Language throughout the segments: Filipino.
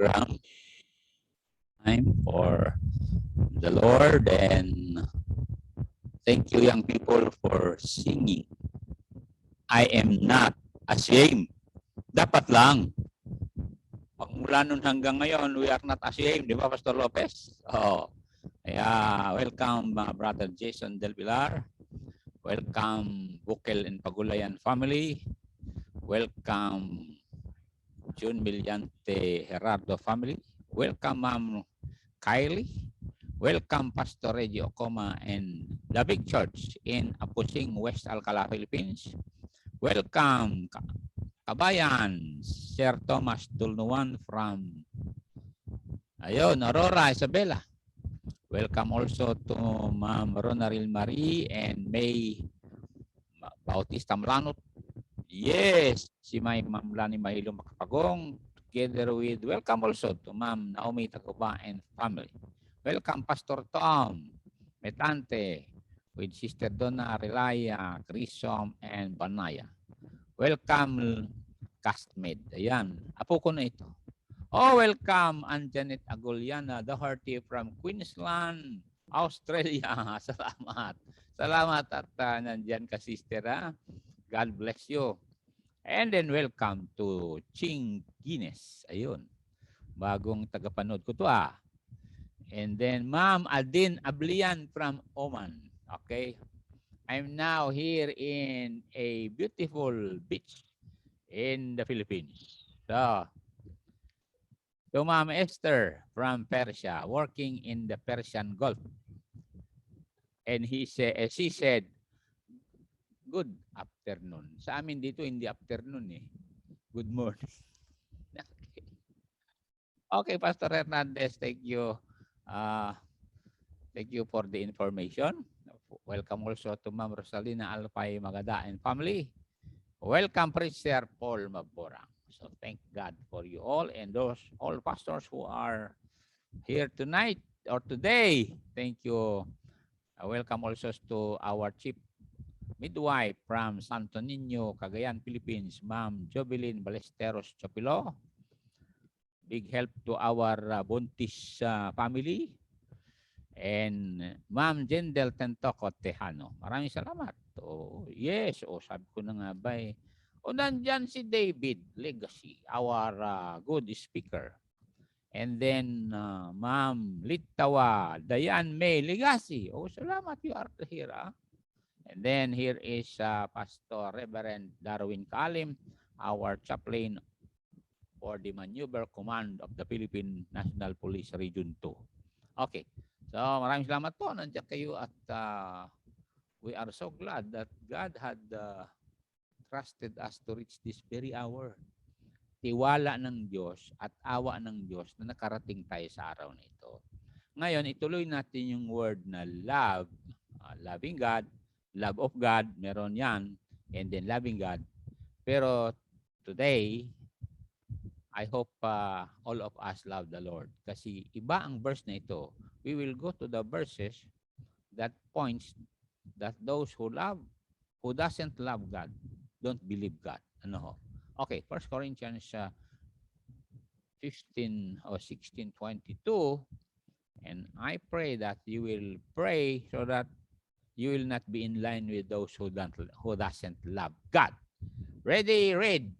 program. Time for the Lord, and thank you, young people, for singing. I am not ashamed. Dapat lang. Mula nun hanggang ngayon, we are not ashamed. Di ba, Pastor Lopez? Oh. Yeah, welcome, Brother Jason Del Pilar. Welcome, Bukel and Pagulayan family. Welcome, June Millante Gerardo family. Welcome, Ma'am Kylie. Welcome, Pastor Reggie Ocoma and the Big Church in Apusing, West Alcala, Philippines. Welcome, Kabayan, Sir Thomas Tulnuan from Aurora, Isabela. Welcome also to Ma'am Ronaril Marie and May Bautista Mlanot. Yes, si Ma'am Lani Mahilo Makapagong, together with welcome also to Ma'am Naomi Taguba and family. Welcome, Pastor Tom Metante with Sister Donna Relaya, Crisom, and Banaya. Welcome, castmate. Ayan, apo ko na ito. Oh, welcome, Anjanet Agoliana, the hearty from Queensland, Australia. Salamat. Salamat at nandyan ka, sister. Ha? God bless you. And then welcome to Ching Guinness. Ayun. Bagong tagapanood ko to And then Ma'am Aldin Ablian from Oman. Okay. I'm now here in a beautiful beach in the Philippines. So Ma'am Esther from Persia, working in the Persian Gulf. And she said, good afternoon. Sa amin dito, hindi afternoon eh. Good morning. Okay, Pastor Hernandez, thank you. Thank you for the information. Welcome also to Ma'am Rosalina Alpay Magada and family. Welcome, Preacher Paul Maborang. So thank God for you all and those all pastors who are here tonight or today. Thank you. Welcome also to our chief midwife from Santo Niño, Cagayan, Philippines, Ma'am Jovelyn Balesteros Chopilo. Big help to our Buntis family. And Ma'am Jendel Tentoco Tejano. Maraming salamat. Oh, yes. Sabi ko na nga ba eh. Nandyan si David Legacy, our good speaker. And then Ma'am Litawa Dayan May Legacy. Salamat, you are here. And then here is Pastor Reverend Darwin Kalim, our chaplain for the Maneuver Command of the Philippine National Police Region 2. Okay. So maraming salamat po. Nandiyan kayo at we are so glad that God had trusted us to reach this very hour. Tiwala ng Diyos at awa ng Diyos na nakarating tayo sa araw na ito. Ngayon, ituloy natin yung word na love, loving God, love of God, meron yan, and then loving God. Pero today, I hope all of us love the Lord. Kasi iba ang verse na ito. We will go to the verses that points that those who doesn't love God, don't believe God. Ano ho? Okay, 1 Corinthians 15 or 16:22, and I pray that you will pray so that you will not be in line with those who doesn't love God. Ready, read.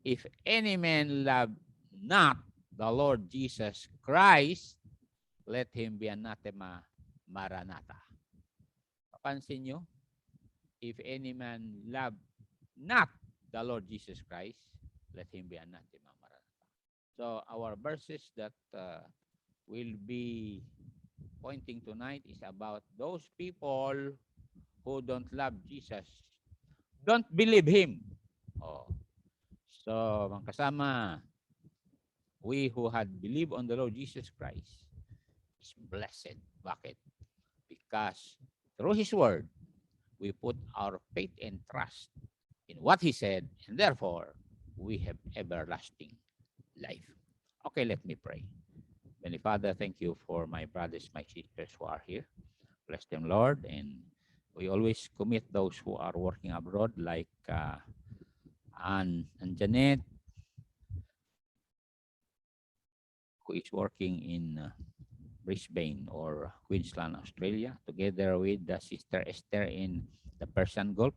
If any man love not the Lord Jesus Christ, let him be anathema maranatha. Papansin nyo? If any man love not the Lord Jesus Christ, let him be anathema maranatha. So our verses that will be pointing tonight is about those people who don't love Jesus, don't believe Him. So mga kasama, we who had believed on the Lord Jesus Christ is blessed. Bakit? Because through His word, we put our faith and trust in what He said, and therefore, we have everlasting life. Okay, let me pray. Heavenly Father, thank you for my brothers, my sisters who are here. Bless them, Lord, and we always commit those who are working abroad like Ann and Janet, who is working in Brisbane or Queensland, Australia, together with the Sister Esther in the Persian Gulf,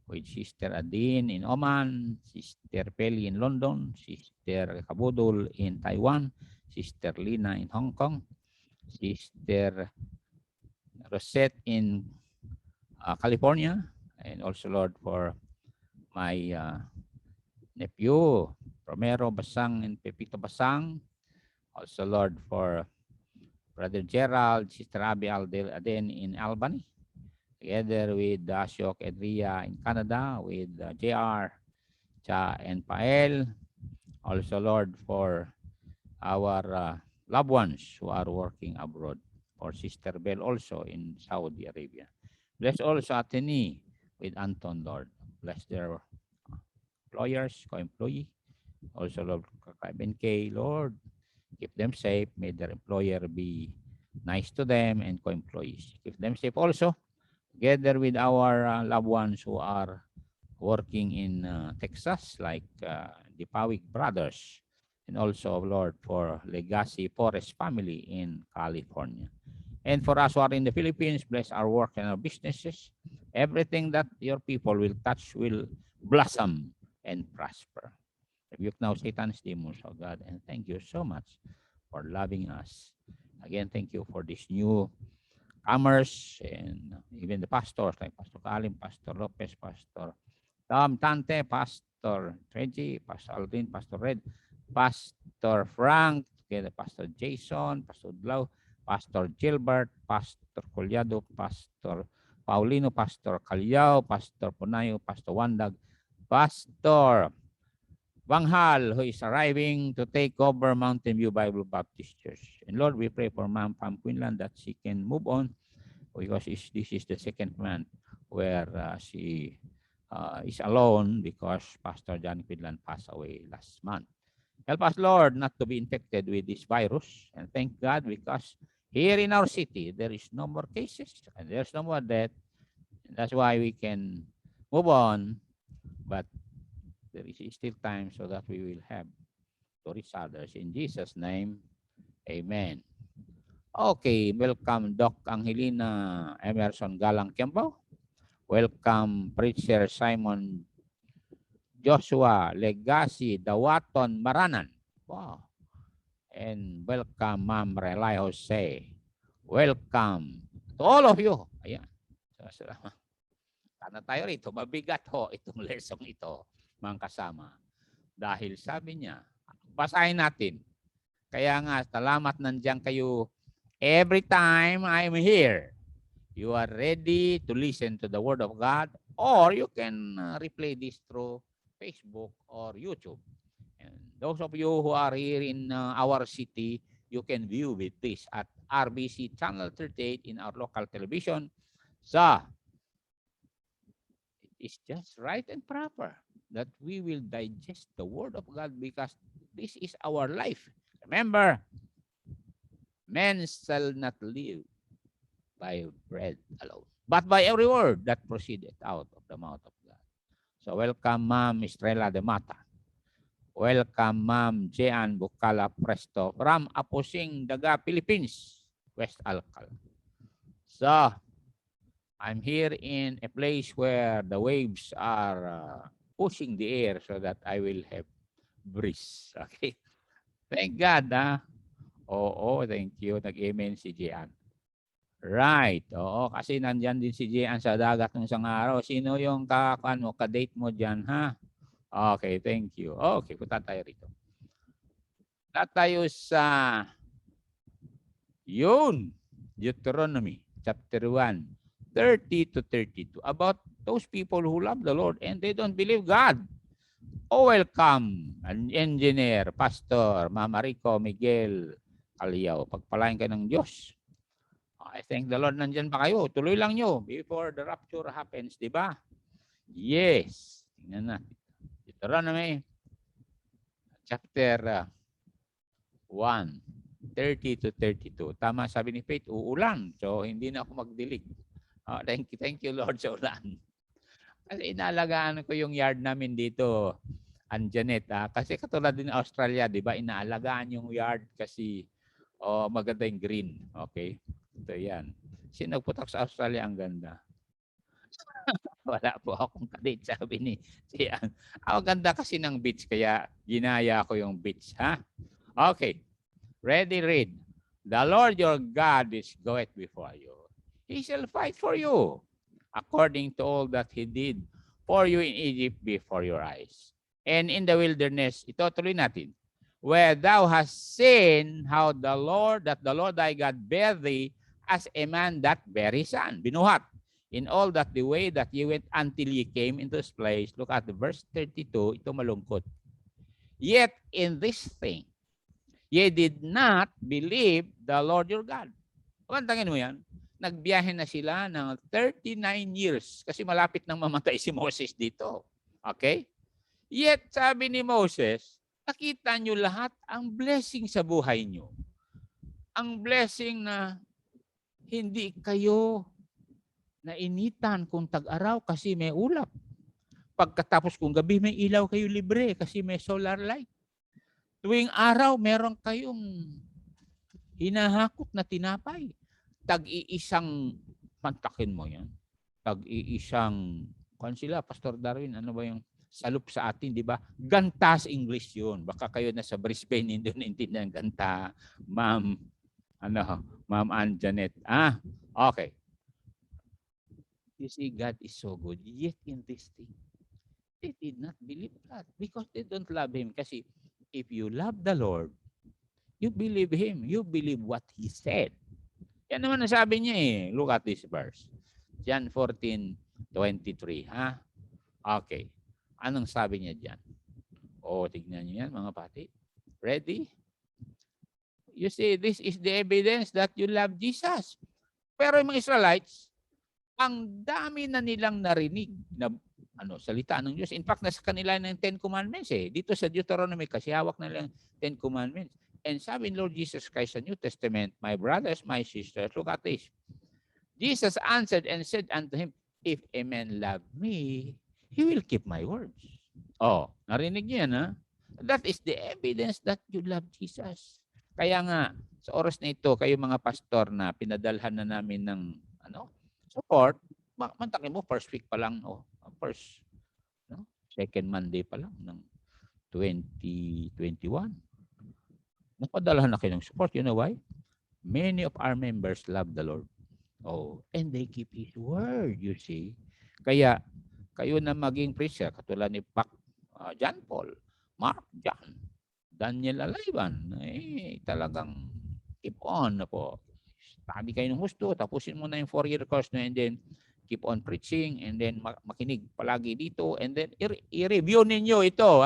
with Sister Adine in Oman, Sister Peli in London, Sister Kabudul in Taiwan, Sister Lina in Hong Kong, Sister Rosette in California, and also, Lord, for my nephew, Romero Basang and Pepito Basang. Also, Lord, for Brother Gerald, Sister Abby Aden in Albany, together with Ashok Edria in Canada, with JR, Cha, and Pael. Also, Lord, for our loved ones who are working abroad, for Sister Bell also in Saudi Arabia. Bless also Atene with Anton, Lord. Bless their employers, co-employee. Also, Lord, K, Lord, keep them safe. May their employer be nice to them and co-employees. Keep them safe also, together with our loved ones who are working in Texas, like the Pawik brothers, and also, Lord, for Legacy Forest family in California. And for us who are in the Philippines, bless our work and our businesses. Everything that your people will touch will blossom and prosper. Rebuke now Satan's demons, oh God, and thank you so much for loving us. Again, thank you for this new comers and even the pastors like Pastor Kalim, Pastor Lopez, Pastor Tom Tante, Pastor Reggie, Pastor Aldrin, Pastor Red, Pastor Frank, together Pastor Jason, Pastor Dlau, Pastor Gilbert, Pastor Collado, Pastor Paulino, Pastor Calyao, Pastor Punayo, Pastor Wandag, Pastor Banghal, who is arriving to take over Mountain View Bible Baptist Church. And Lord, we pray for Ma'am Pam Quinlan that she can move on, because this is the second month where she is alone because Pastor John Quinlan passed away last month. Help us, Lord, not to be infected with this virus. And thank God, because here in our city, there is no more cases and there's no more death. And that's why we can move on. But there is still time so that we will have to reach others. In Jesus' name, amen. Okay, welcome Doc Angelina Emerson Galang Kiambo. Welcome Preacher Simon Joshua Legacy Dawaton Maranan. Wow. And welcome Ma'am Relay Jose. Welcome to all of you. Ayan. Salamat. Sana tayo rito. Mabigat ho itong lesson ito, mga kasama. Dahil sabi niya, basahin natin. Kaya nga, salamat nandiyan kayo. Every time I'm here, you are ready to listen to the Word of God, or you can replay this through Facebook or YouTube. And those of you who are here in our city, you can view with this at RBC Channel 38 in our local television. So, it is just right and proper that we will digest the Word of God, because this is our life. Remember, men shall not live by bread alone, but by every word that proceeded out of the mouth of God. So welcome Ma'am Estrella de Mata. Welcome Ma'am Jean Bukala Presto from Apusing Daga, Philippines, West Alcal. So I'm here in a place where the waves are pushing the air so that I will have breeze. Okay. Thank God. Oo, thank you. Nag-amen si Jean. Right. Oo, kasi nandyan din si Jean sa dagat ng isang araw. Sino yung ka-date mo dyan, ha? Okay, thank you. Okay, punta tayo rito. Punta tayo sa yun, Deuteronomy chapter 1, 30 to 32. About those people who love the Lord and they don't believe God. Oh, welcome, an engineer, pastor, Mama Rico, Miguel, Calyao. Pagpalain ka ng Diyos. I thank the Lord, nandyan pa kayo. Tuloy lang nyo before the rapture happens, di ba? Yes. Tingnan natin. Deuteronomy chapter 1, 30 to 32. Tama sabi ni Faith, uulan. So, hindi na ako magdilig. Thank you Lord sa ulan. Kasi inalagaan ko yung yard namin dito. Janet, kasi katulad din Australia, di ba, inaalagaan yung yard kasi maganda yung green. Okay? Ito yan. Sino nagputak sa Australia, ang ganda. Wala po akong kadate, sabi ni Sian. Ang ganda kasi ng beach, kaya ginaya ko yung beach. Ha? Okay. Ready, read. The Lord your God is goeth before you. He shall fight for you, according to all that he did for you in Egypt before your eyes. And in the wilderness, ito tuloy natin, where thou hast seen how that the Lord thy God bare thee as a man that bare his son. Binuhat. In all that the way that ye went until ye came into this place. Look at the verse 32, ito malungkot. Yet in this thing, ye did not believe the Lord your God. Pagkantangin mo yan, nagbiyahe na sila ng 39 years kasi malapit nang mamatay si Moses dito. Okay? Yet, sabi ni Moses, nakita nyo lahat ang blessing sa buhay nyo. Ang blessing na hindi kayo nainitan kung tag-araw kasi may ulap. Pagkatapos kung gabi may ilaw kayo libre kasi may solar light. Tuwing araw meron kayong hinahakot na tinapay. Tag-iisang, pantakin mo yan, tag-iisang, kung sila, Pastor Darwin, ano ba yung salup sa atin, di ba? Ganta sa English yun. Baka kayo na sa Brisbane, hindi naintindihan ganta. Ma'am Ann Janet. Okay. You see, God is so good. Yet in this thing, they did not believe God because they don't love Him. Kasi if you love the Lord, you believe Him. You believe what He said. Yan naman nasabi niya eh. Look at this verse. John 14:23. Okay. Anong sabi niya dyan? Tignan niyo yan mga pati. Ready? You see, this is the evidence that you love Jesus. Pero yung mga Israelites, ang dami na nilang narinig na salita ng Diyos. In fact, nasa kanila ng 10 Commandments eh. Dito sa Deuteronomy kasi hawak na nilang 10 Commandments. And sabi ni Lord Jesus Christ sa New Testament, my brothers, my sisters, look at this. Jesus answered and said unto him, if a man love me, he will keep my words. Narinig niyo yan ha? That is the evidence that you love Jesus. Kaya nga, sa oras na ito, kayo mga pastor na pinadalhan na namin ng support, mantakin mo, first week pa lang, second Monday pa lang ng 2021. Napadalhan na kayo ng support. You know why? Many of our members love the Lord. And they keep His word, you see. Kaya, kayo na maging preacher, katulad ni John Paul, Mark, John, Daniel Alayban, talagang keep on na po. Study kayo ng husto, tapusin mo na yung 4-year course and then keep on preaching and then makinig palagi dito and then i-review ninyo ito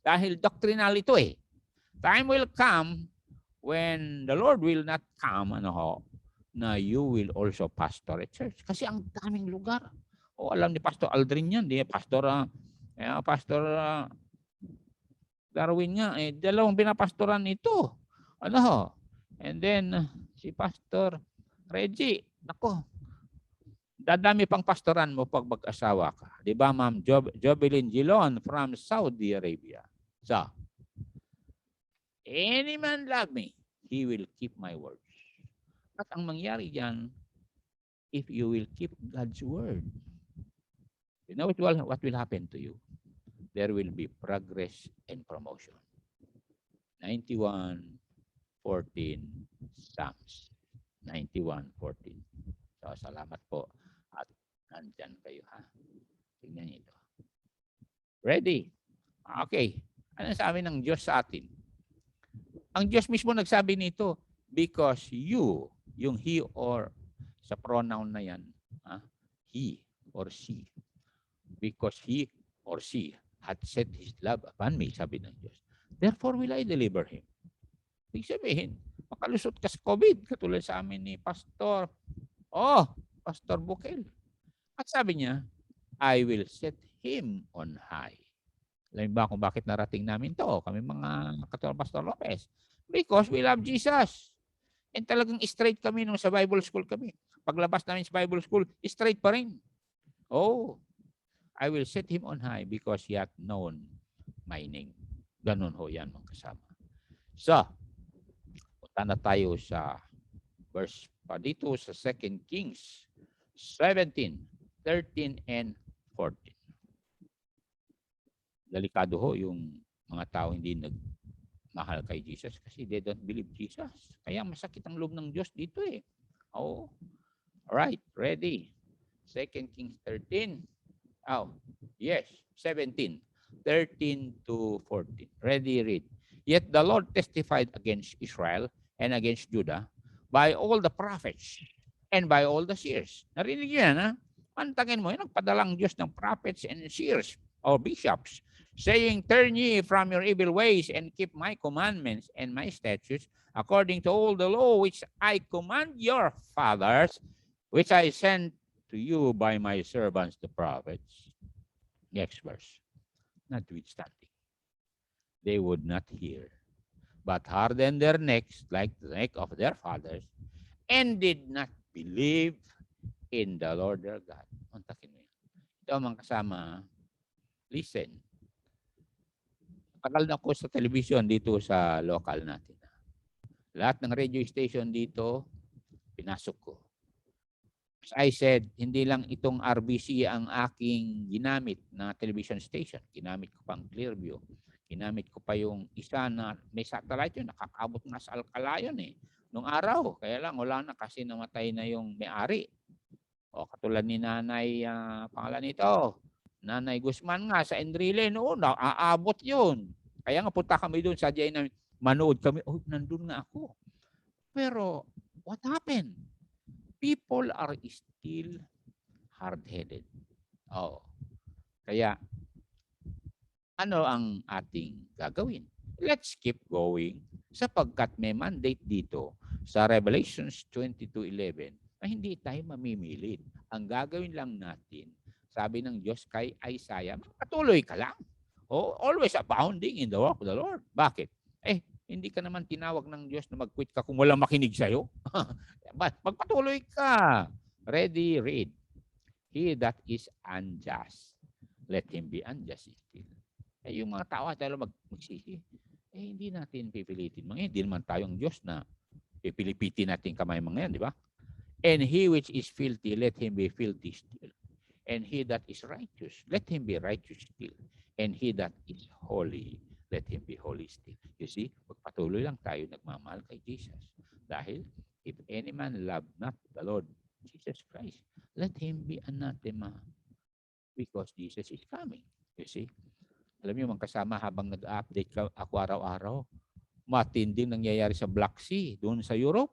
dahil doctrinal ito eh. Time will come when the Lord will not come na you will also pastor a church kasi ang daming lugar. Alam ni Pastor Aldrin yan, di Pastor Darwin nga dalawang pinapastoran ito. And then si Pastor Reggie, dadami pang pastoran mo pag mag-asawa ka. Di ba, Ma'am Jovelyn Gilon from Saudi Arabia. So, any man love me, he will keep my words. At ang mangyari dyan, if you will keep God's word, you know what will happen to you? There will be progress and promotion. 91:14 Psalms. 91:14. So, salamat po. At nandyan kayo, ha? Tingnan niyo ito. Ready? Okay. Ano sabi ng Diyos sa atin? Ang Diyos mismo nagsabi nito, because you, yung he or sa pronoun na yan, he or she, because he or she had set his love upon me, sabi ng Diyos. Therefore will I deliver him. Ibig sabihin, makalusot ka sa COVID, katulad sa amin ni Pastor Bukel. At sabi niya, I will set him on high. Alam ba kung bakit narating namin to? Kami mga katulad Pastor Lopez. Because we love Jesus. And talagang straight kami nung sa Bible school kami. Paglabas namin sa Bible school, straight pa rin. I will set him on high because he hath known mining. Ganun ho yan mga kasama. So, punta na tayo sa verse pa dito sa 2 Kings 17, 13 and 14. Delikado ho yung mga tao hindi nagmahal kay Jesus kasi they don't believe Jesus. Kaya masakit ang loob ng Diyos dito eh. Oh. Alright, ready. 2 Kings 13. Oh, yes, 17. 13 to 14. Ready, read. Yet the Lord testified against Israel and against Judah by all the prophets and by all the seers. Narinig yan, ha? Pantagin mo, yan ang padalang Diyos ng prophets and seers or bishops, saying, turn ye from your evil ways and keep my commandments and my statutes according to all the law which I command your fathers, which I sent to you by my servants the prophets. Next verse. Notwithstanding, they would not hear, but hardened their necks like the neck of their fathers, and did not believe in the Lord their God. Kontakin mo yan. Ito mga kasama, listen. Tagal na ko sa television dito sa local natin. Lahat ng radio station dito, pinasok ko. As I said, hindi lang itong RBC ang aking ginamit na television station. Ginamit ko pang Clearview. Ginamit ko pa yung isa na may satellite yun. Nakakabot na sa Alcalayon eh. Nung araw, kaya lang wala na kasi namatay na yung may-ari. O katulad ni Nanay, pangalan nito, Nanay Guzman nga sa Enrile, noon, aabot yun. Kaya nga punta kami doon sa diyan na manood kami. Oh, nandun nga ako. Pero, what happened? People are still hard-headed. Oh. Kaya, ano ang ating gagawin? Let's keep going sapagkat may mandate dito sa Revelations 22:11 na hindi tayo mamimilit. Ang gagawin lang natin, sabi ng Diyos kay Isaiah, patuloy ka lang. Oh, always abounding in the work of the Lord. Bakit? Hindi ka naman tinawag ng Diyos na mag-quit ka kung walang makinig sa'yo. Magpatuloy ka. Ready, read. He that is unjust, let him be unjust still. Yung mga tao tayo magsisi, hindi natin pipilitin. Hindi naman tayong Diyos na pipilipitin natin kamay mga yan, di ba? And he which is filthy, let him be filthy still. And he that is righteous, let him be righteous still. And he that is holy, let him be holy still. You see, pagpatuloy lang tayo nagmamahal kay Jesus. Dahil, if any man love not the Lord Jesus Christ, let him be anathema because Jesus is coming. You see? Alam niyo, mga kasama, habang nag-update ako araw-araw, matinding nangyayari sa Black Sea, doon sa Europe.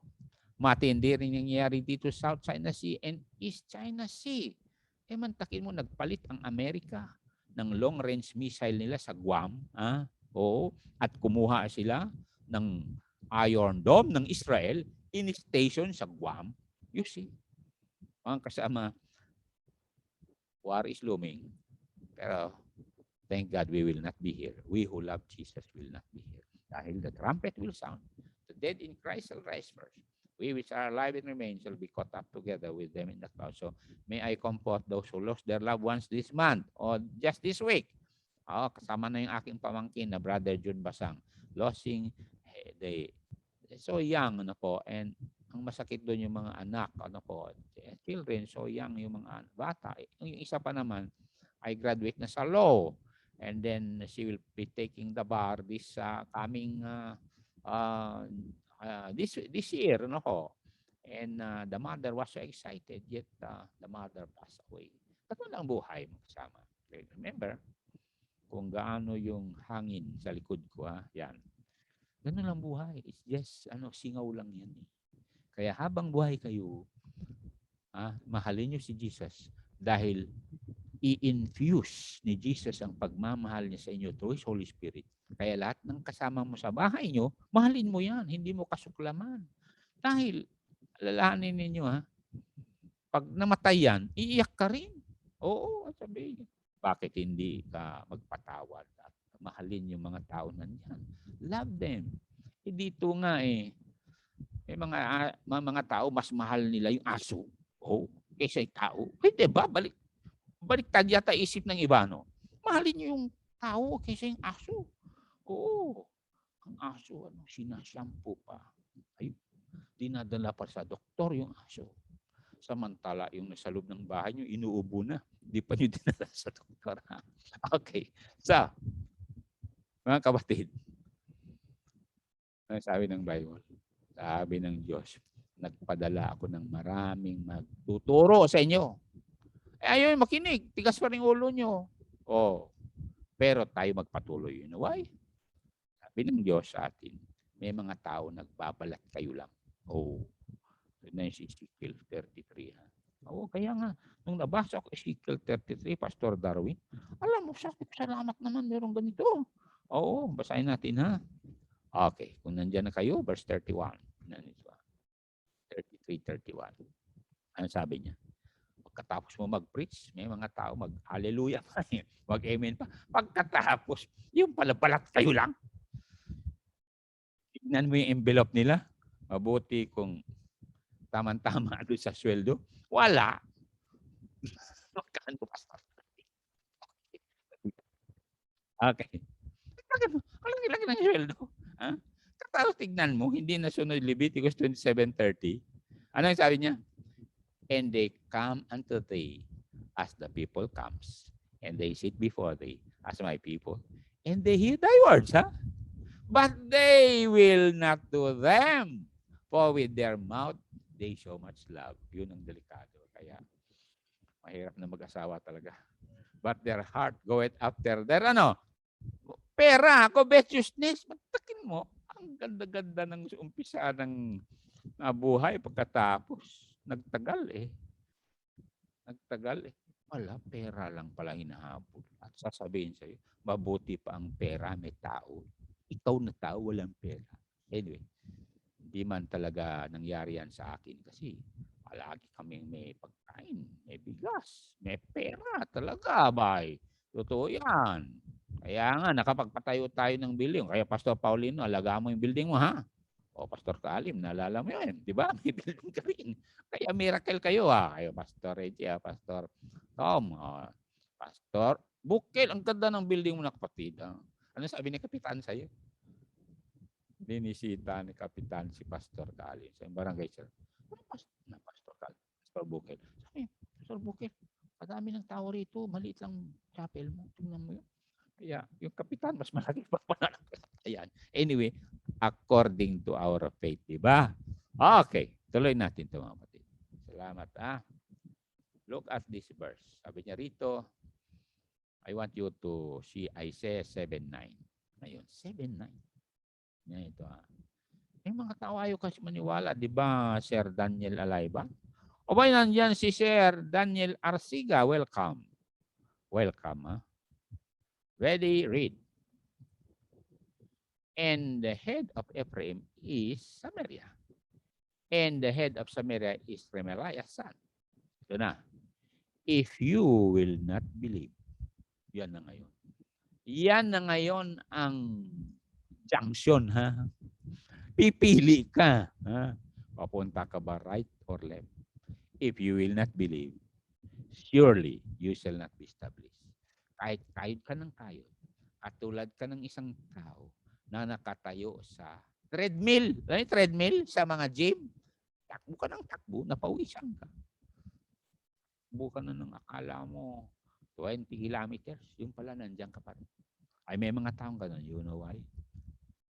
Matindi rin nangyayari dito sa South China Sea and East China Sea. Mantakin mo, nagpalit ang Amerika ng long-range missile nila sa Guam. Oo, at kumuha sila ng Iron Dome ng Israel in-station sa Guam. You see? Mga kasama, war is looming. Pero thank God we will not be here. We who love Jesus will not be here. Dahil the trumpet will sound. The dead in Christ shall rise first. We which are alive and remain shall be caught up together with them in the clouds. So may I comfort those who lost their loved ones this month or just this week. Kasama na yung aking pamangkin na Brother Jun Basang. Losing, they so young, and ang masakit doon yung mga anak, children, so young yung mga bata. Yung isa pa naman, I graduate na sa law. And then she will be taking the bar this coming this year, And the mother was so excited, yet the mother passed away. Ganun ang buhay mo kasama. Remember, kung gaano yung hangin sa likod ko, yan. Ganun lang buhay. It's just, singaw lang yan. Kaya habang buhay kayo, mahalin nyo si Jesus dahil i-infuse ni Jesus ang pagmamahal niya sa inyo through His Holy Spirit. Kaya lahat ng kasama mo sa bahay nyo, mahalin mo yan. Hindi mo kasuklaman. Dahil, alalahanin ninyo, pag namatay yan, iiyak ka rin. Oo, sabihin. Bakit hindi ka magpatawad at mahalin yung mga tao nandiyan? Love them. Dito nga may mga tao mas mahal nila yung aso kaysa yung tao. Pwede ba? Baliktad yata isip ng iba, no? Mahalin nyo yung tao kaysa yung aso. Oo. Ang aso, sinashampoo pa. Ay, dinadala pa sa doktor yung aso. Samantala, yung nasa loob ng bahay nyo, inuubo na. Hindi pa nyo dinala sa doktor. Okay. So, mga kapatid, ano sabi ng Bible? Sabi ng Diyos, nagpadala ako ng maraming magtuturo sa inyo. Ayaw makinig. Tigas pa rin ulo nyo. Pero tayo magpatuloy. You know why? Sabi ng Diyos sa atin, may mga tao nagbabalat kayo lang. Yun na yung Ezekiel 33. Kaya nga, nung nabasa ko Ezekiel 33, Pastor Darwin, alam mo, salamat naman, meron ganito. Basahin natin ha. Okay, kung nandiyan na kayo, verse 31. 33, 31. Ano sabi niya? Pagkatapos mo mag-preach, may mga tao mag-hallelujah pa, mag-amen pa. Pagkatapos, yung pala balat kayo lang. Tignan mo yung envelope nila. Mabuti kung tama-tama doon sa sweldo. Wala. Magkano, Pastor? Okay. Ang laki-laki ng sweldo. Tapos tignan mo, hindi nasunod Leviticus 27:30. Ano yung sabi niya? And they come unto thee as the people comes. And they sit before thee as my people. And they hear thy words, but they will not do them. For with their mouth, they show much love. Yun ang delikado. Kaya, mahirap na mag-asawa talaga. But their heart goeth after their pera, covetousness. Magtakin mo, ang ganda-ganda ng umpisa ng buhay pagkatapos. Nagtagal. Wala, pera lang pala hinahabol. At sasabihin sa'yo, mabuti pa ang pera, may tao. Ikaw na tao, walang pera. Anyway, hindi man talaga nangyari yan sa akin kasi palagi kaming may pagkain, may bigas, may pera talaga, bay. Totoo yan. Kaya nga, nakapagpatayo tayo ng building. Kaya Pastor Paulino, alagaan mo yung building mo, ha? Pastor Kalim, naalala mo yun, di ba? May building ka rin. Kaya miracle kayo, ha? Kayo, Pastor Reggie, Pastor Tom, Pastor Bukil. Ang ganda ng building mo na kapatid. Ano sabi ni Kapitan sa'yo? Binisita ni Kapitan si Pastor Kalim sa barangay sir. Pastor Kalim, Pastor Bukil. Sabi, Pastor Bukil, madami ng tao rito. Maliit lang chapel mo. Tingnan mo yun. Kaya yung Kapitan, mas malaki pa pala. Ayan. Anyway, according to our faith, di ba? Okay, tuloy natin ito mga kapatid. Salamat, Look at this verse. Sabi niya rito, I want you to see Isaiah 7:9. Ngayon, 7:9. Yan ito, May mga tao ayaw kasi maniwala, di ba, Sir Daniel Alayba? O ba nandiyan si Sir Daniel Arsiga? Welcome. Welcome, Ready, read. And the head of Ephraim is Samaria. And the head of Samaria is Remaliah's son. Ito na. If you will not believe. Yan na ngayon. Yan na ngayon ang junction, Pipili ka. Papunta ka ba right or left? If you will not believe, surely you shall not be established. Kahit kayod ka ng kayod, katulad ka ng isang tao na nakatayo sa treadmill. Treadmill sa mga gym. Takbo ka ng takbo, napawisan ka. Takbo ka na ng akala mo 20 kilometers. Yung pala nandiyan ka pa rin. Ay may mga taong ganun. You know why?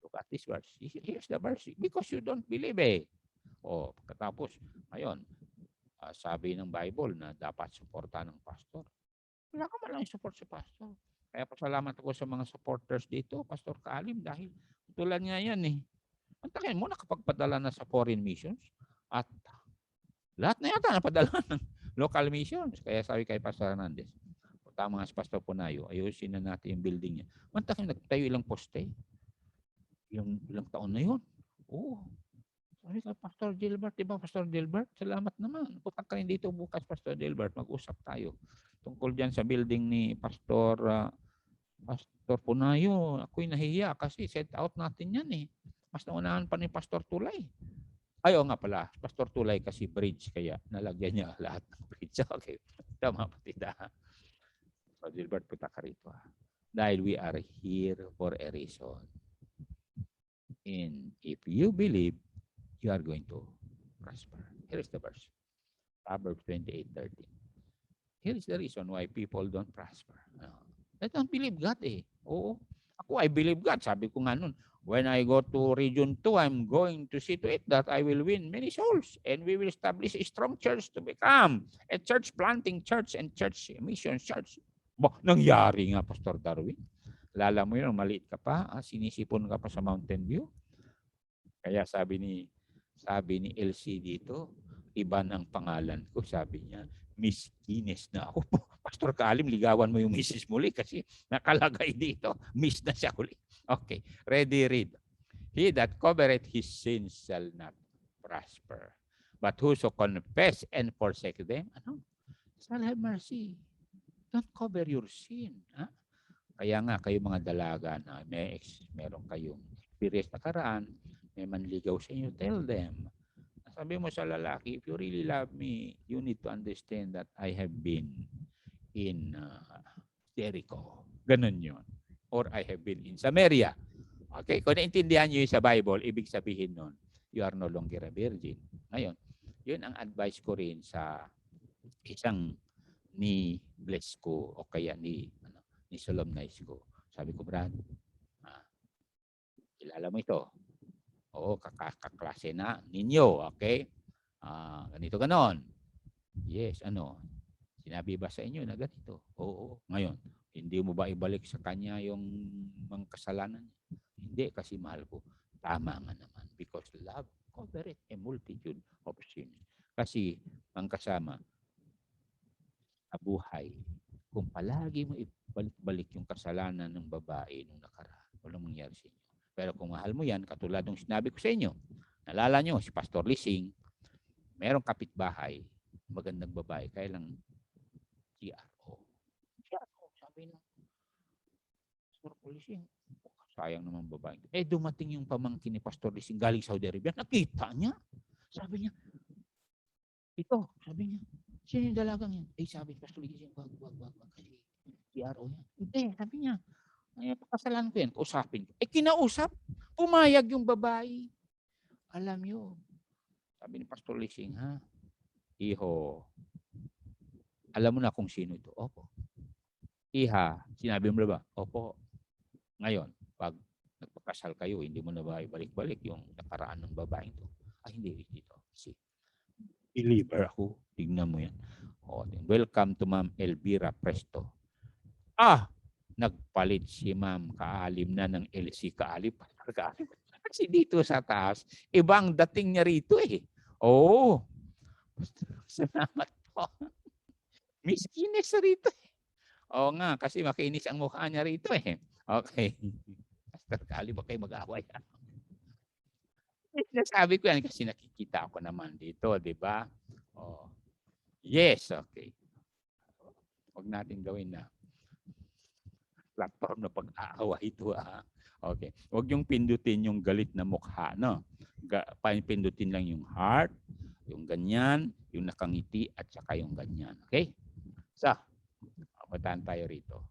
Look at this verse. Here's the verse. Because you don't believe, pagkatapos, ngayon, sabi ng Bible na dapat suporta ng pastor. Wala ka malang support sa pastor. Kaya pasalamat ako sa mga supporters dito, Pastor Kalim, dahil tulad nga yan Antakin mo, nakapagpadala na sa foreign missions at lahat na yata napadala ng local missions. Kaya sabi kay Pastor Hernandez, tama nga si Pastor Punayo, ayusin na natin yung building niya. Antakin, nagtayo ilang poste. Ilang taon na yun. Sabi ka, Pastor Gilbert, di ba Pastor Gilbert? Salamat naman. Punta ka rin dito bukas, Pastor Gilbert. Mag-usap tayo. Tungkol dyan sa building ni Pastor Punayo. Ako'y nahihiya kasi set out natin yan Mas naunahan pa ni Pastor Tulay. Ayaw nga pala, Pastor Tulay kasi bridge. Kaya nalagyan niya lahat ng bridge. Okay. Tama, patida. Pastor Gilbert, punta ka rito. Dahil we are here for a reason. And if you believe, you are going to prosper. Here is the verse. Proverbs 28:13. Here is the reason why people don't prosper. They don't believe God eh. Oo. Ako, I believe God. Sabi ko nga nun, when I go to Region 2, I'm going to see to it that I will win many souls and we will establish a strong church to become a church planting church and church mission church. Nangyari nga, Pastor Darwin. Lala mo yun, maliit ka pa, sinisipon ka pa sa Mountain View. Kaya sabi ni LC dito, iba ng pangalan ko, sabi niya, Miss Ines na ako. Pastor Kalim, ligawan mo yung Mrs. muli kasi nakalagay dito, Miss na siya uli. Okay, ready, read. He that covereth his sins shall not prosper. But whoso confess and forsake them, shall have mercy. Don't cover your sin. Ha? Kaya nga, kayo mga dalaga na meron kayong experience na karaan, may manligaw sa inyo, tell them. Sabi mo sa lalaki, if you really love me, you need to understand that I have been in Jericho. Ganun yun. Or I have been in Samaria. Okay? Kung naintindihan nyo yun sa Bible, ibig sabihin nun, you are no longer a virgin. Ngayon, yun ang advice ko rin sa isang ni Bless ko o kaya ni solemnize ko. Sabi ko, Brad, kilala mo ito. Oo, kaklase na ninyo, okay? Ganito ganon. Yes, sinabi ba sa inyo na ganito? Oo, ngayon, hindi mo ba ibalik sa kanya yung mga kasalanan? Hindi, kasi mahal ko. Tama nga naman. Because love covereth a multitude of sins. Kasi, ang kasama, sa buhay, kung palagi mo ibalik-balik yung kasalanan ng babae nung nakaraan, walang mangyari sa inyo. Pero kung mahal mo yan, katulad ng sinabi ko sa inyo, nalala nyo, si Pastor Lising, merong kapitbahay, magandang babae, kaya lang CRO. Sabi na, Pastor Lising, sayang naman babae. Dumating yung pamangkin ni Pastor Lising galing Saudi Arabia, nakita niya. Sabi niya, ito, sabi niya, sino yung dalagang yan? Sabi ni Pastor Lising, wag, kasi CRO yan. Hindi, sabi niya, pakasalan ko yan, kausapin ko. Kinausap, pumayag yung babae. Alam nyo, sabi ni Pastor Lising, Iho, alam mo na kung sino ito? Opo. Iha, sinabi mo na ba? Opo. Ngayon, pag nagpakasal kayo, hindi mo na ba ibalik-balik yung nakaraan ng babaeng ito? Hindi dito. See, believer ako. Tignan mo yan. Welcome to Ma'am Elvira Presto. Nagpalit si Ma'am Kaalim na ng LC Kaalim. Kasi dito sa taas, ibang dating niya rito eh. Oo. Salamat po. Miss Ines rito eh. Oo nga, kasi makinis ang mukha niya rito eh. Okay. Pastor Kaalim, baka kayo mag-away. Nasabi ko yan kasi nakikita ko naman dito, di ba? Yes, okay. Huwag natin gawin na platform na pag-aawa ito. Okay. Huwag yung pindutin yung galit na mukha, no? Pindutin lang yung heart, yung ganyan, yung nakangiti, at saka yung ganyan. Okay? So, patahan tayo rito.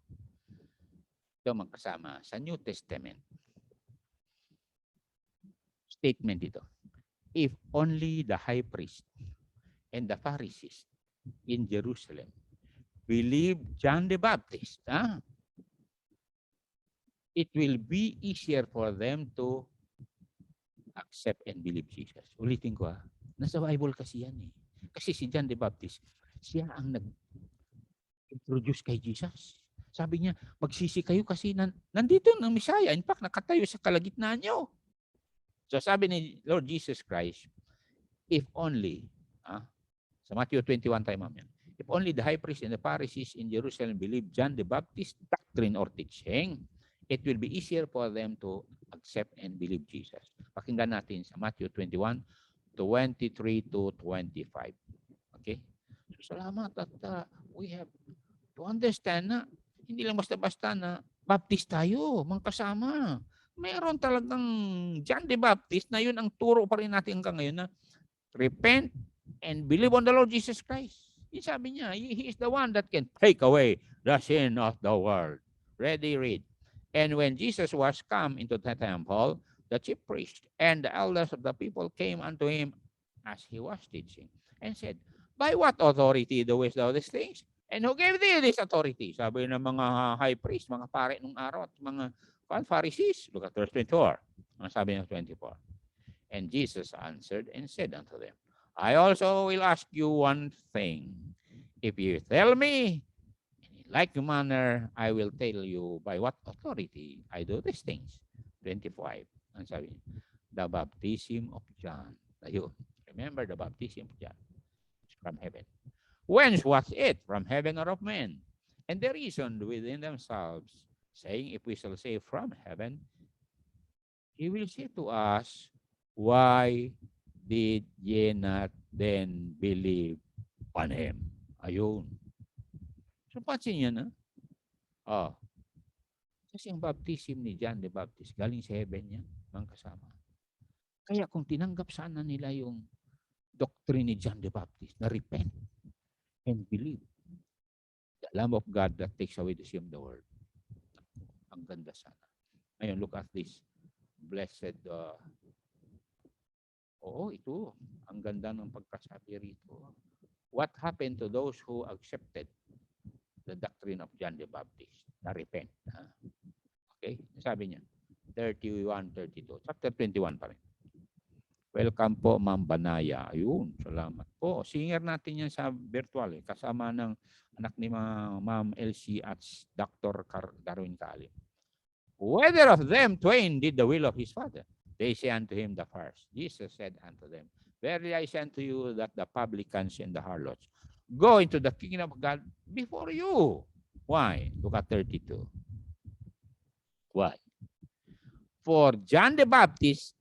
Ito magkasama sa New Testament. Statement ito. If only the high priest and the Pharisees in Jerusalem believed John the Baptist, it will be easier for them to accept and believe Jesus. Ulitin ko nasa Bible kasi yan eh. Kasi si John the Baptist, siya ang nag-introduce kay Jesus. Sabi niya, magsisi kayo kasi nandito ang Messiah. In fact, nakatayo sa kalagitnaan niyo. So sabi ni Lord Jesus Christ, if only, sa Matthew 21 tayo mamaya, if only the high priest and the Pharisees in Jerusalem believed John the Baptist doctrine or teaching, it will be easier for them to accept and believe Jesus. Pakinggan natin sa Matthew 21, 23 to 25. Okay? So, salamat at we have to understand na hindi lang basta-basta na Baptist tayo, mga kasama. Meron talagang John the Baptist na yun ang turo pa rin natin hanggang ngayon na repent and believe on the Lord Jesus Christ. Yung sabi niya, He is the one that can take away the sin of the world. Ready, read. And when Jesus was come into the temple, the chief priest and the elders of the people came unto him as he was teaching, and said, by what authority doest thou these things? And who gave thee this authority? Sabi ng mga high priest, mga pare nung araw, at mga Pharisees. Look at verse 24. Ang sabi ng 24. And Jesus answered and said unto them, I also will ask you one thing. If you tell me, in like manner, I will tell you by what authority I do these things. 25. Ang sabi, the baptism of John. Ayun. Remember the baptism of John. It's from heaven. Whence was it? From heaven or of men? And they reasoned within themselves, saying, if we shall say from heaven, he will say to us, why did ye not then believe on him? Ayun. So, pansin niya na. Oh. Kasi ang baptism ni John the Baptist, galing sa heaven niya, mga kasama. Kaya kung tinanggap sana nila yung doctrine ni John the Baptist, na repent and believe the Lamb of God that takes away the sin of the world. Ang ganda sana. Ngayon, look at this. Blessed, ito. Ang ganda ng pagkasabi rito. What happened to those who accepted the doctrine of John the Baptist? Na repent. Okay? Sabi niya. 31, 32. Chapter 21 pa rin. Welcome po, Ma'am Banaya. Ayun, salamat po. Singer natin yan sa virtual. Kasama ng anak ni Ma'am LC at Dr. Darwin Kalim. Whether of them twain did the will of his father? They say unto him the first. Jesus said unto them, verily I say unto you that the publicans and the harlots go into the kingdom of God before you. Why? Look at 32. Why? For John the Baptist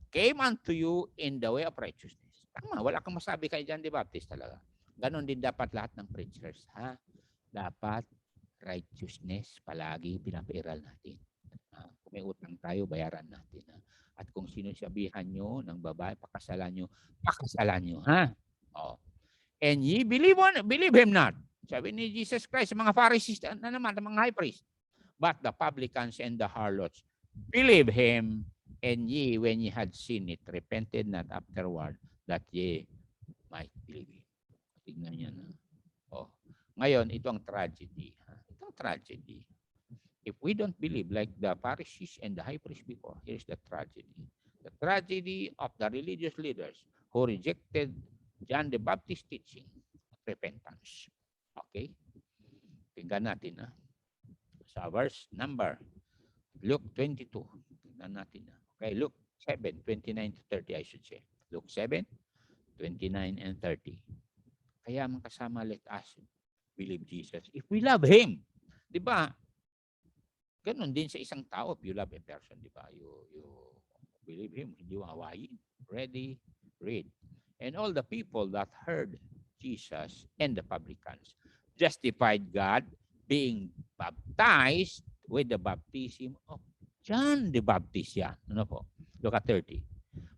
came unto you in the way of righteousness. Tama, wala kang masabi kay John the Baptist talaga. Ganon din dapat lahat ng preachers. Ha? Dapat righteousness palagi pinapairal natin. Kung may utang tayo, bayaran natin. Ha? At kung sinasabihan nyo ng babae, pakasalan nyo. Ha? Oh. And ye believe him not. Sabi ni Jesus Christ, mga Pharisees na naman, mga high priest. But the publicans and the harlots believe him, and ye, when ye had seen it, repented not afterward, that ye might believe him. Tignan niya na. Oh. Ngayon, ito ang tragedy. Ito ang tragedy. If we don't believe like the Pharisees and the high priest before, here's the tragedy. The tragedy of the religious leaders who rejected John the Baptist teaching of repentance. Okay? Tingnan natin. Sa verse number, Luke 22. Tingnan natin. Okay, Luke 7, 29 to 30, I should say. Luke 7, 29 and 30. Kaya mga kasama, let us believe Jesus. If we love Him, di ba? Ganun din sa isang tao. If you love a person, di ba? You believe Him, hindi mo awayin. Ready, read. And all the people that heard Jesus and the publicans justified God, being baptized with the baptism of John the Baptist yan. Ano po? Look at 30.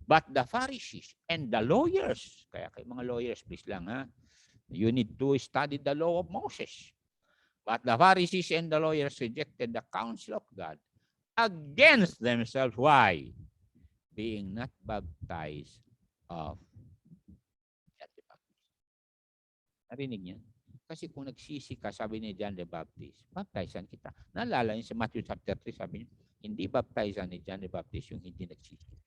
But the Pharisees and the lawyers, kaya kayo mga lawyers, please lang ha, you need to study the law of Moses. But the Pharisees and the lawyers rejected the counsel of God against themselves. Why? Being not baptized of John the Baptist. Narinig niyo? Kasi kung nagsisi ka, sabi ni John the Baptist, baptizan kita. Naalala niyo sa Matthew chapter 3, sabi niyo, hindi baptizan ni John the Baptist yung hindi nagsisi.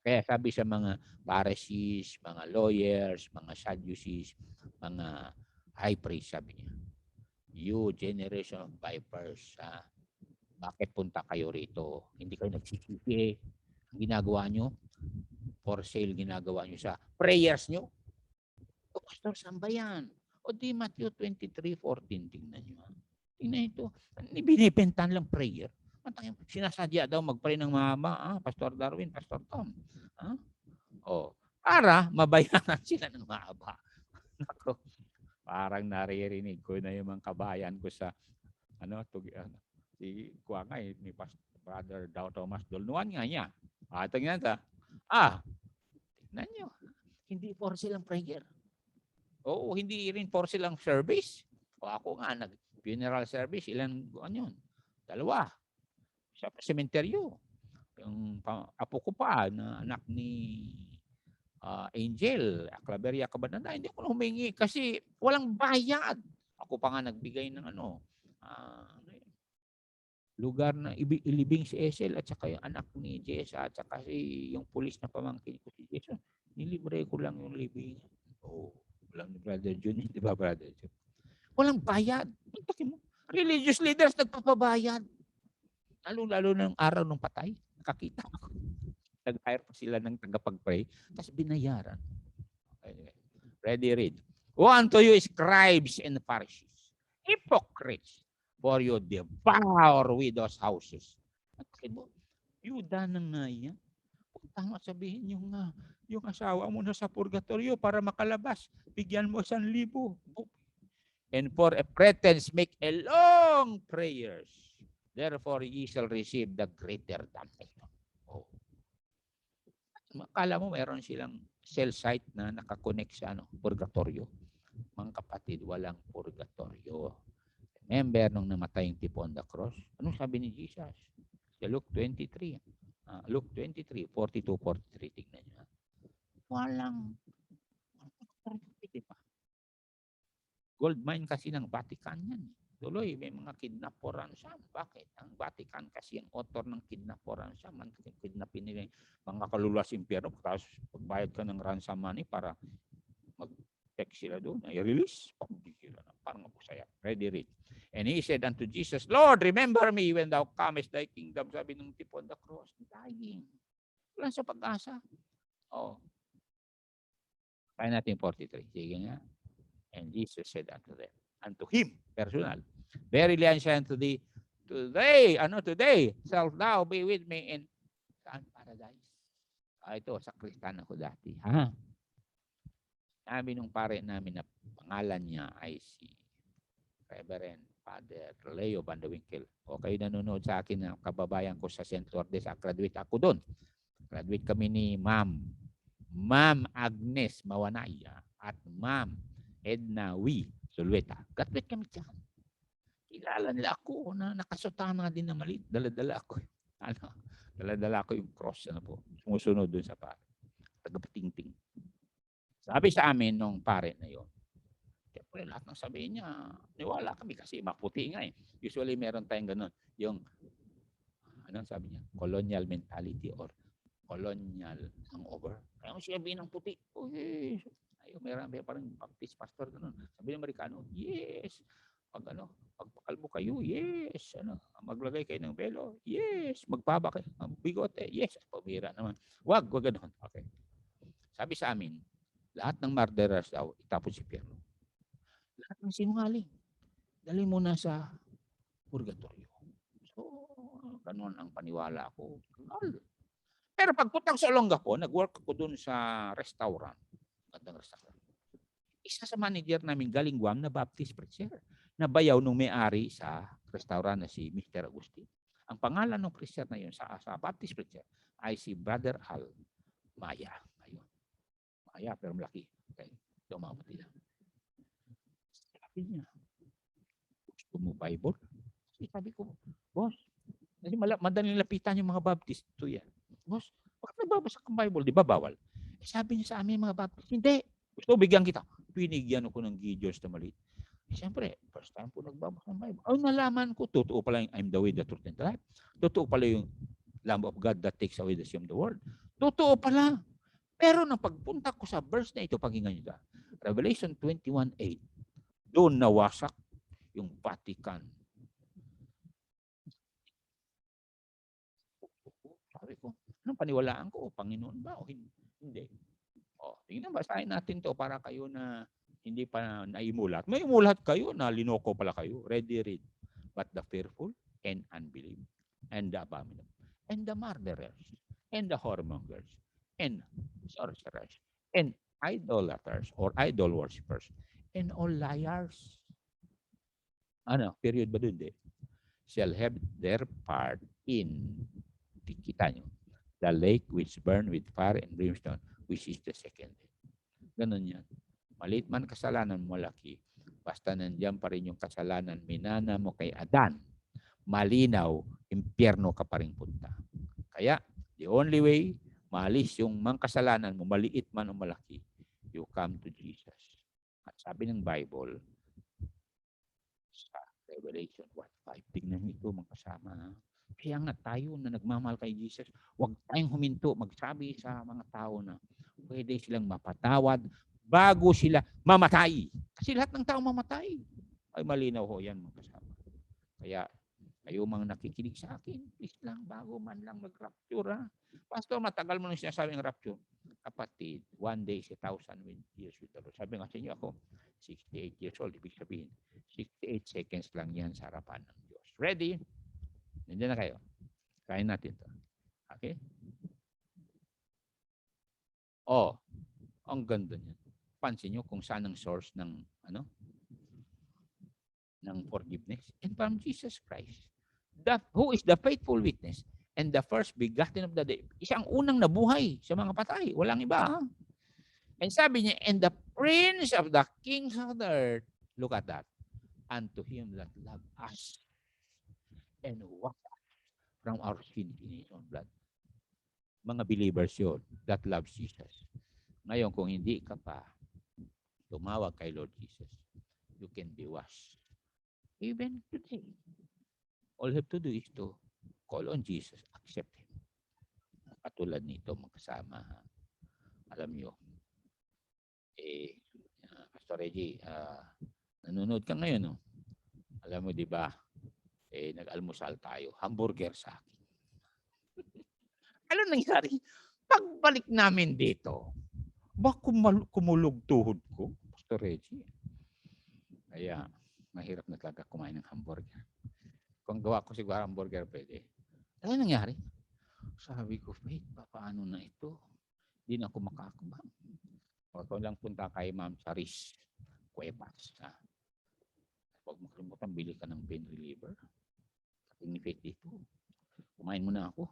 Kaya sabi sa mga Pharisees, mga lawyers, mga Sadducees, mga high priest, sabi niya, you generation of vipers, bakit punta kayo rito? Hindi kayo nagsisisi. Ang ginagawa nyo, for sale ginagawa nyo sa prayers nyo. O pastor, saan ba yan? O di Matthew 23:14, tingnan nyo. Tingnan ito, binipentan lang prayer. Sinasadya daw mag-pray ng mahaba, Pastor Darwin, Pastor Tom. Para mabayaran sila ng mahaba. Nako, parang naririnig ko na yung mga kabayan ko sa si Kuangay, ni Brother Dao Thomas Dolnuan nga niya. Tingnan ta. Tingnan nyo. Hindi for silang prayer. Oo, hindi rin for silang service. O ako nga, nag-funeral service, ilan yun? Dalawa. Sa sementeryo. Yung apo ko pa na anak ni Angel, Claveria Cabanana, hindi ko na humingi kasi walang bayad. Ako pa nga nagbigay ng lugar na ilibing si Esel at saka yung anak ni Jessa at saka yung pulis na pamangkin ko si Jessa. Nilibre ko lang yung libing. Oh, walang ni Brother Jun, di ba Brother Jun? Walang bayad. Religious leaders nagpapabayad. Lalo ng araw ng patay. Nakakita ako. Nag-hire pa sila ng tagapag-pray, tapos binayaran. Okay. Ready, read. Woe unto you, scribes and Pharisees, hypocrites, for you devour widows' houses. Yuda na nga yan. Tama sabihin yung asawa mo na sa purgatorio para makalabas. Bigyan mo 1,000. And for a pretense, make a long prayers. Therefore, ye shall receive the greater damnation. Oh. Akala mo meron silang cell site na nakakonect sa purgatorio. Mga kapatid, walang purgatorio. Remember nung namatay yung thief on the cross? Anong sabi ni Jesus? Sa Luke 23. Luke 23, 42-43. Tignan nyo. Walang gold mine kasi ng Vatican yan. Tuloy, may mga kidnap for ransom. Bakit? Ang Vatican kasi ang author ng kidnap for ransom. Kidnapin nila mga kaluluwa sa impyerno. Tapos pagbayad ka ng ransom money para mag-check sila doon. I-release. Parang mapusaya. Ready, read. And he said unto Jesus, Lord, remember me when thou comest thy kingdom. Sabi nung thief on the cross. Dying. Wala sa pag-asa. Oh. Kaya natin 43. Sige nga. And Jesus said unto him, personal, verily I say unto thee, today shalt thou be with me in paradise. Ito, sa Kristan ako dati. Sabi nung pare namin na pangalan niya ay si Reverend Father Leo Bandawinkel. O kayo nanonood sa akin na kababayan ko sa St. Lourdes, graduate ako doon. Graduate kami ni Ma'am Agnes Mawanaya at Ma'am Edna Sulweta. Graduate kami dyan. Kilala nila ako na nakasutana din na maliit. Dala-dala ako. Dala-dala ko yung cross. Sumusunod dun sa pare. Tagapatingting. Sabi sa amin nung pare na yun, siyempre lahat ng sabihin niya, niwala kami kasi maputi nga eh. Usually meron tayong ganun. Yung, sabi niya? Colonial mentality or colonial hangover. Kaya kung sabihin ng puti, may parang Baptist pastor ganun. Sabi ng Amerikano, yes. Pagpakalbo kayo, yes. Maglagay kayo ng belo, yes. Magpaba kayo ng bigote, yes. Pabira naman. Wag ganun. Okay. Sabi sa amin, lahat ng murderers daw itapon si Pierno. Lahat ng sinungaling. Dali mo na sa purgatorio. So, ganun ang paniwala ko. Pero pagpunta sa Olongapo, nag-work ako dun sa restaurant. Gandang restaurant. Isa sa manager namin galing Guam na Baptist preacher. Nabayaw nung may-ari sa restaurant na si Mr. Agustin. Ang pangalan ng preacher na yun sa Baptist preacher ay si Brother Al Maya. Ayun. Maya pero malaki. Okay. Ito mga kapatid. Sabi niya, gusto mo Bible? Sabi ko, boss, kasi madaling lapitan yung mga Baptist. Ito yan. Boss, bakit nagbabasa kang Bible? Di ba bawal? Sabi niya sa amin mga Baptist, hindi. Gusto bigyan kita. Pinigyan ako ng Gideons na maliit. Siyempre, first time po nagbabasa ng Bible. Nalaman ko, totoo pala yung I'm the way, the truth, and the life. Totoo pala yung Lamb of God that takes away the sin of the world. Totoo pala. Pero nang pagpunta ko sa verse na ito, pakinggan nyo dyan. Revelation 21:8, doon nawasak yung Vatican. Sabi ko, anong paniwalaan ko? Panginoon ba o hindi? Tingnan, basahin natin to para kayo na hindi pa naimulat. May imulat kayo na linoko pala kayo. Ready, read. But the fearful and unbelieving and the abominable and the murderers and the whoremongers and sorcerers and idolaters or idol worshippers and all liars. Period ba dun? Shall have their part in, kita nyo, the lake which burn with fire and brimstone, which is the second death. Ganun yan. Maliit man kasalanan, malaki. Basta nandiyan pa rin yung kasalanan, minana mo kay Adan, malinaw, impyerno ka pa rin punta. Kaya, the only way, maalis yung mga kasalanan mo, maliit man o malaki, you come to Jesus. At sabi ng Bible, sa Revelation 1:5, tignan niyo ito mga kasama. Kaya nga tayo na nagmamahal kay Jesus, huwag tayong huminto, magsabi sa mga tao na pwede silang mapatawad bago sila mamatay. Kasi lahat ng tao mamatay. Ay malinaw ho yan mga kasama. Kaya kayo mga nakikinig sa akin, please lang, bago man lang mag-rapture ha. Pastor, matagal mo nang sinasabi ng rapture. Kapatid, one day is 1,000 years with the Lord. Sabi nga sa inyo ako, 68 years old, ibig sabihin, 68 seconds lang yan sa harapan ng Diyos. Ready? Nandiyan na kayo. Kain natin to. Okay? Oh, ang ganda niya. Pansin nyo kung saan ang source ng ng forgiveness. And from Jesus Christ. Who is the faithful witness and the first begotten of the dead. Isang unang nabuhay sa mga patay. Walang iba. And sabi niya, and the prince of the kings of the earth, look at that, unto him that loved us and washed us from our sin in his own blood. Mga believers yun that loves Jesus. Ngayon, kung hindi ka pa tumawag kay Lord Jesus, you can be washed. Even today. All you have to do is to call on Jesus, accept Him. Katulad nito, mga kasama. Alam nyo, Pastor Reggie, nanonood ka ngayon, no? Alam mo, di ba, nag-almusal tayo, hamburger sa akin. Ano nangyari? Pagbalik namin dito, kumulog tuhod ko, Pastor Reggie. Kaya, mahirap na talaga kumain ng hamburger. Kung gawa ko siguro hamburger, pwede. Ano nangyari? Sabi ko, Faith, paano na ito? Hindi na ako makakabang. O lang punta kay Ma'am Charis Cuevas. Pag makalimutan, bili ka ng pain reliever. Kating ni Faith dito. Kumain muna ako.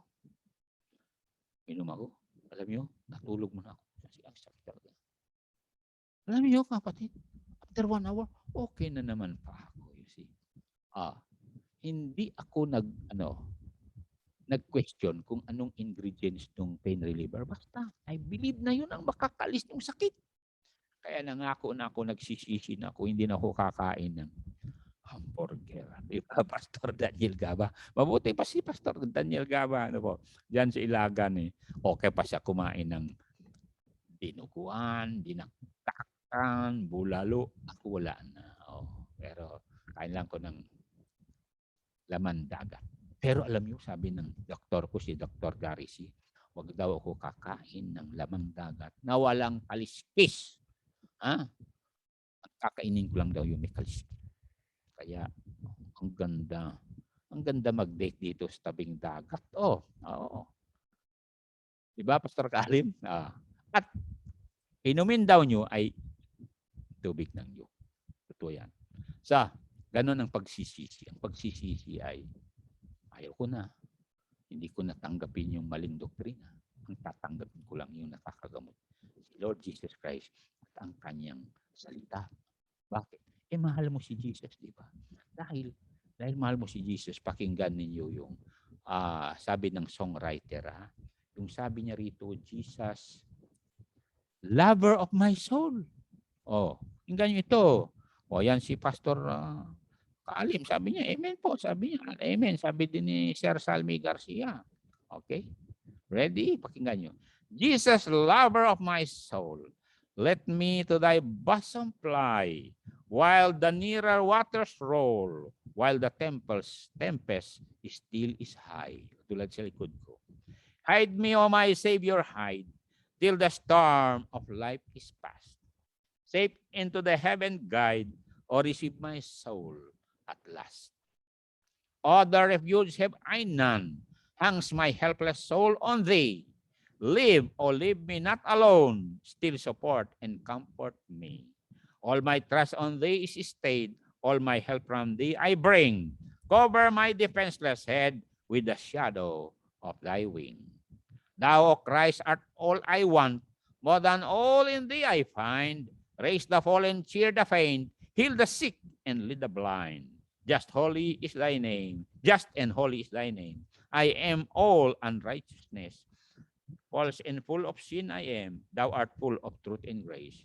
Inom ako. Alam nyo, natulog muna ako. Kasi ang sakit talaga. Alam nyo, kapatid, after 1 hour, okay na naman pa ako. You see? Hindi ako nag-question kung anong ingredients ng pain reliever. Basta, I believe na yun ang makakalis ng sakit. Kaya nangako na ako, nagsisisi na ako, hindi na ako kakain ng hamburger. Di ba, Pastor Daniel Gaba? Mabuti pa si Pastor Daniel Gaba. Ano po? Diyan sa Ilagan eh. Okay pa siya kumain ng dinuguan, dinaktakan, bulalo. Ako wala na. Pero kain lang ko ng laman dagat. Pero alam niyo, sabi ng doktor ko, si Dr. Garisi, wag daw ako kakain ng lamang dagat na walang kaliskis. Kakainin ko lang daw yung may kaliskis. Kaya, ang ganda. Ang ganda mag-date dito sa tabing dagat. Oo. Diba, Pastor Kalim? At inumin daw nyo ay tubig ng iyo. Totoo yan. Ganon ang pagsisisi. Ang pagsisisi ay ayaw ko na. Hindi ko natanggapin yung maling doktrina. Ang tatanggapin ko lang yung nakakagamot. Si Lord Jesus Christ at ang kanyang salita. Bakit? Mahal mo si Jesus, di ba? Dahil mahal mo si Jesus, pakinggan ninyo yung sabi ng songwriter. Yung sabi niya rito, Jesus, lover of my soul. Pakinggan nyo ito. Yan si Pastor Kalim, sabi niya, amen po. Sabi niya, amen. Sabi din ni Sir Salmi Garcia. Okay? Ready? Pakinggan nyo. Jesus, lover of my soul, let me to thy bosom fly, while the nearer waters roll, while the tempest still is high. Tulad sa likod ko. Hide me, O my Savior, hide, till the storm of life is past. Safe into the heaven guide, or receive my soul at last. Other refuge have I none, hangs my helpless soul on thee. Live, or leave me not alone, still support and comfort me. All my trust on thee is stayed, all my help from thee I bring. Cover my defenseless head with the shadow of thy wing. Thou, O Christ, art all I want, more than all in thee I find. Raise the fallen, cheer the faint, heal the sick, and lead the blind. Just holy is thy name. Just and holy is thy name. I am all unrighteousness. False and full of sin I am. Thou art full of truth and grace.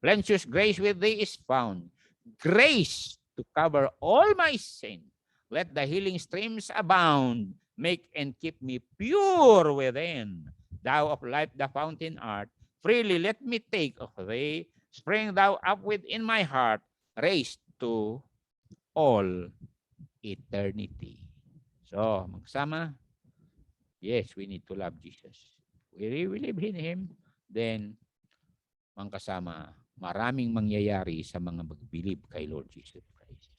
Plenteous grace with thee is found. Grace to cover all my sin. Let the healing streams abound. Make and keep me pure within. Thou of life the fountain art. Freely let me take of thee. Spring thou up within my heart. Raised to all eternity. So, magsama, yes, we need to love Jesus. We really believe in Him, then, mga kasama, maraming mangyayari sa mga mag-believe kay Lord Jesus Christ.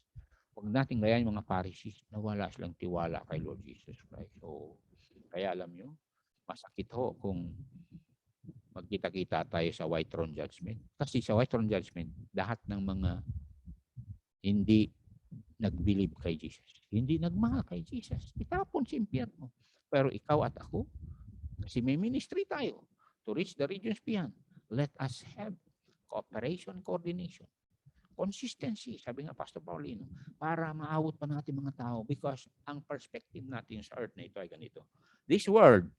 Huwag natin gayahin mga Pharisees na wala silang tiwala kay Lord Jesus Christ. So, kaya alam nyo, masakit ho kung magkita-kita tayo sa white throne judgment. Kasi sa white throne judgment, lahat ng mga hindi nag-believe kay Jesus, hindi nagmahal kay Jesus, itapon sa impyerno. Pero ikaw at ako, kasi may ministry tayo to reach the regions beyond. Let us have cooperation, coordination, consistency, sabi nga Pastor Paulino, para maawot pa natin mga tao because ang perspective natin sa earth na ito ay ganito. This word,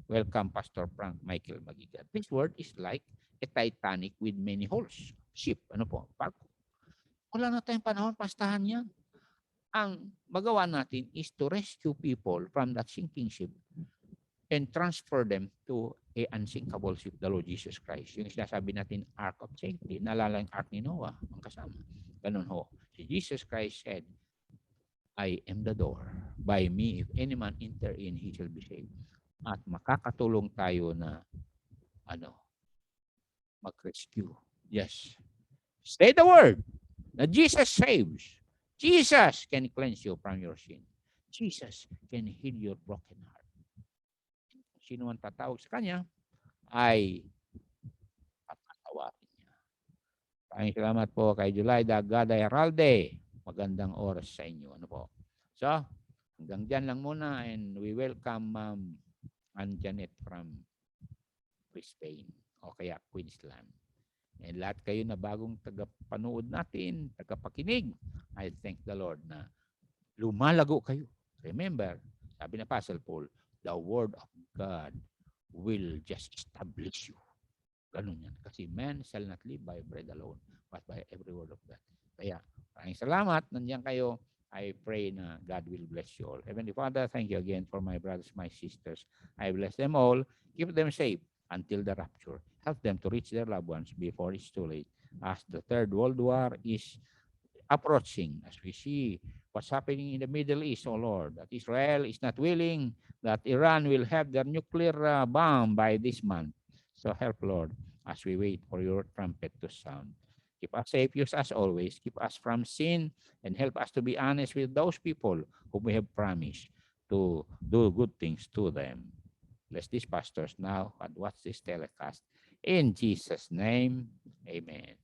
welcome Pastor Frank Michael Magigat, this word is like a Titanic with many holes. Ship, ano po, barko. Wala na tayong panahon, pastahan yan. Ang magawa natin is to rescue people from that sinking ship and transfer them to a unsinkable ship, the Lord Jesus Christ. Yung sinasabi natin, Ark of Safety, naalala yung Ark ni Noah, ang kasama. Ganun ho. Si Jesus Christ said, I am the door. By me, if any man enter in, he shall be saved. At makakatulong tayo na, mag-rescue. Yes. Say the word. Na Jesus saves. Jesus can cleanse you from your sin. Jesus can heal your broken heart. Sino man tatawag sa Kanya, ay papatawarin niya. Maraming salamat po kay Julayda Gada Heralde. Magandang oras sa inyo. Ano po? So, hanggang dyan lang muna and we welcome Ann Janet from Brisbane o kaya Queensland. And lahat kayo na bagong tagapanood natin, tagapakinig, I thank the Lord na lumalago kayo. Remember, sabi na Apostle Paul, the word of God will just establish you. Ganun yan. Kasi man shall not live by bread alone, but by every word of God. Kaya, maraming salamat. Nandiyan kayo. I pray na God will bless you all. Heavenly Father, thank you again for my brothers, my sisters. I bless them all. Keep them safe until the rapture. Help them to reach their loved ones before it's too late. As the Third World War is approaching, as we see what's happening in the Middle East, oh Lord, that Israel is not willing that Iran will have their nuclear bomb by this month. So help, Lord, as we wait for your trumpet to sound. Keep us safe, use us always, keep us from sin, and help us to be honest with those people whom we have promised to do good things to them. Bless these pastors now and watch this telecast. In Jesus' name, amen.